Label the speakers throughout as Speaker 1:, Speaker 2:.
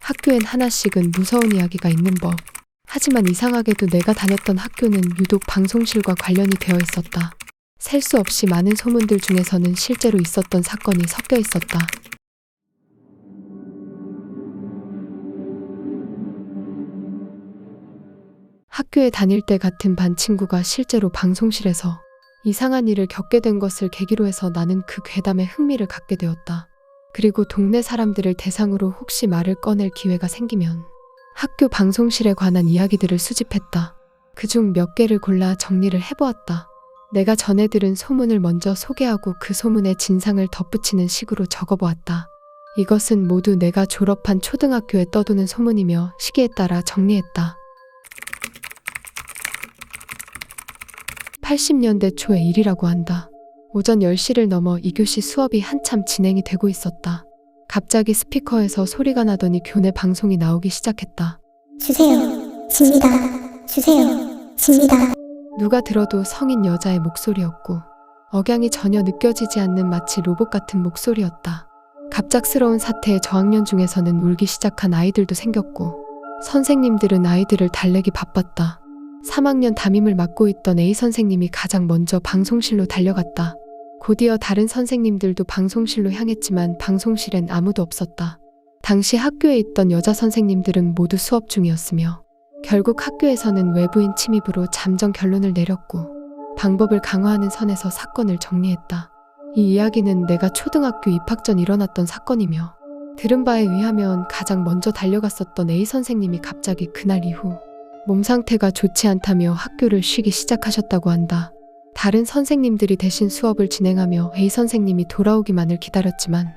Speaker 1: 학교엔 하나씩은 무서운 이야기가 있는 법. 하지만 이상하게도 내가 다녔던 학교는 유독 방송실과 관련이 되어 있었다. 셀 수 없이 많은 소문들 중에서는 실제로 있었던 사건이 섞여 있었다. 학교에 다닐 때 같은 반 친구가 실제로 방송실에서 이상한 일을 겪게 된 것을 계기로 해서 나는 그 괴담에 흥미를 갖게 되었다. 그리고 동네 사람들을 대상으로 혹시 말을 꺼낼 기회가 생기면 학교 방송실에 관한 이야기들을 수집했다. 그중 몇 개를 골라 정리를 해보았다. 내가 전해 들은 소문을 먼저 소개하고 그 소문의 진상을 덧붙이는 식으로 적어보았다. 이것은 모두 내가 졸업한 초등학교에 떠도는 소문이며 시기에 따라 정리했다. 80년대 초의 일이라고 한다. 오전 10시를 넘어 2교시 수업이 한참 진행이 되고 있었다. 갑자기 스피커에서 소리가 나더니 교내 방송이 나오기 시작했다.
Speaker 2: 주세요. 집니다. 주세요. 집니다.
Speaker 1: 누가 들어도 성인 여자의 목소리였고 억양이 전혀 느껴지지 않는 마치 로봇 같은 목소리였다. 갑작스러운 사태에 저학년 중에서는 울기 시작한 아이들도 생겼고 선생님들은 아이들을 달래기 바빴다. 3학년 담임을 맡고 있던 A 선생님이 가장 먼저 방송실로 달려갔다. 곧이어 다른 선생님들도 방송실로 향했지만 방송실엔 아무도 없었다. 당시 학교에 있던 여자 선생님들은 모두 수업 중이었으며 결국 학교에서는 외부인 침입으로 잠정 결론을 내렸고 방법을 강화하는 선에서 사건을 정리했다. 이 이야기는 내가 초등학교 입학 전 일어났던 사건이며 들은 바에 의하면 가장 먼저 달려갔었던 A 선생님이 갑자기 그날 이후 몸 상태가 좋지 않다며 학교를 쉬기 시작하셨다고 한다. 다른 선생님들이 대신 수업을 진행하며 A 선생님이 돌아오기만을 기다렸지만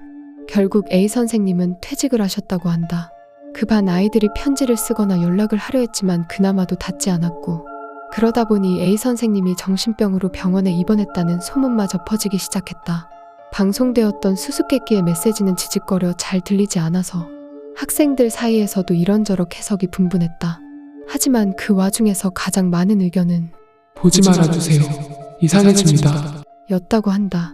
Speaker 1: 결국 A 선생님은 퇴직을 하셨다고 한다. 그 반 아이들이 편지를 쓰거나 연락을 하려 했지만 그나마도 닿지 않았고 그러다 보니 A 선생님이 정신병으로 병원에 입원했다는 소문마저 퍼지기 시작했다. 방송되었던 수수께끼의 메시지는 지직거려 잘 들리지 않아서 학생들 사이에서도 이런저런 해석이 분분했다. 하지만 그 와중에서 가장 많은 의견은
Speaker 3: 보지 말아주세요. 이상해집니다.
Speaker 1: 였다고 한다.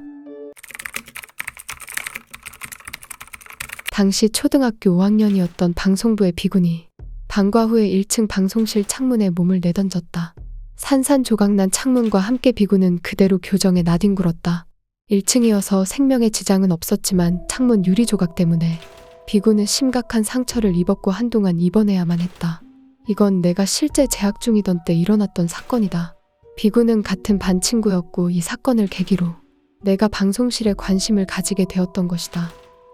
Speaker 1: 당시 초등학교 5학년이었던 방송부의 비군이 방과 후에 1층 방송실 창문에 몸을 내던졌다. 산산조각난 창문과 함께 비군은 그대로 교정에 나뒹굴었다. 1층이어서 생명에 지장은 없었지만 창문 유리 조각 때문에 비군은 심각한 상처를 입었고 한동안 입원해야만 했다. 이건 내가 실제 재학 중이던 때 일어났던 사건이다. 비군은 같은 반 친구였고 이 사건을 계기로 내가 방송실에 관심을 가지게 되었던 것이다.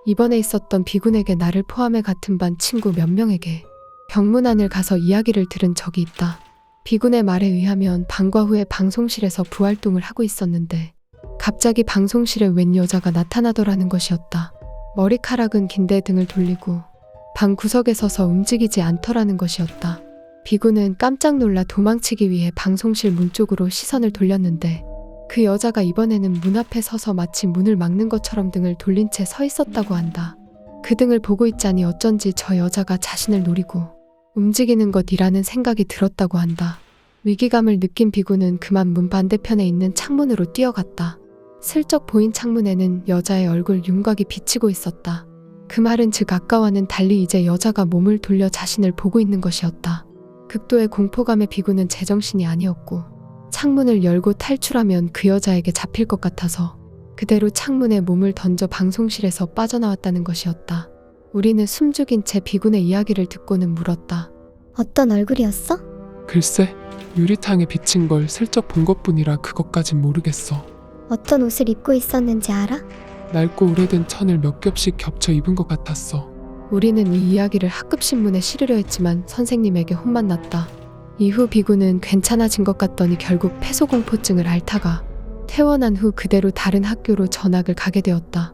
Speaker 1: 이번에 있었던 비군에게 나를 포함해 같은 반 친구 몇 명에게 병문안을 가서 이야기를 들은 적이 있다. 비군의 말에 의하면 방과 후에 방송실에서 부활동을 하고 있었는데 갑자기 방송실에 웬 여자가 나타나더라는 것이었다. 머리카락은 긴데 등을 돌리고 방 구석에 서서 움직이지 않더라는 것이었다. 비군은 깜짝 놀라 도망치기 위해 방송실 문 쪽으로 시선을 돌렸는데 그 여자가 이번에는 문 앞에 서서 마치 문을 막는 것처럼 등을 돌린 채 서 있었다고 한다. 그 등을 보고 있자니 어쩐지 저 여자가 자신을 노리고 움직이는 것이라는 생각이 들었다고 한다. 위기감을 느낀 비군은 그만 문 반대편에 있는 창문으로 뛰어갔다. 슬쩍 보인 창문에는 여자의 얼굴 윤곽이 비치고 있었다. 그 말은 즉 아까와는 달리 이제 여자가 몸을 돌려 자신을 보고 있는 것이었다. 극도의 공포감에 비군은 제정신이 아니었고 창문을 열고 탈출하면 그 여자에게 잡힐 것 같아서 그대로 창문에 몸을 던져 방송실에서 빠져나왔다는 것이었다. 우리는 숨죽인 채 비군의 이야기를 듣고는 물었다.
Speaker 2: 어떤 얼굴이었어?
Speaker 3: 글쎄, 유리창에 비친 걸 슬쩍 본 것뿐이라 그것까진 모르겠어.
Speaker 2: 어떤 옷을 입고 있었는지 알아?
Speaker 3: 낡고 오래된 천을 몇 겹씩 겹쳐 입은 것 같았어.
Speaker 1: 우리는 이 이야기를 학급신문에 실으려 했지만 선생님에게 혼만 났다. 이후 비군은 괜찮아진 것 같더니 결국 폐소공포증을 앓다가 퇴원한 후 그대로 다른 학교로 전학을 가게 되었다.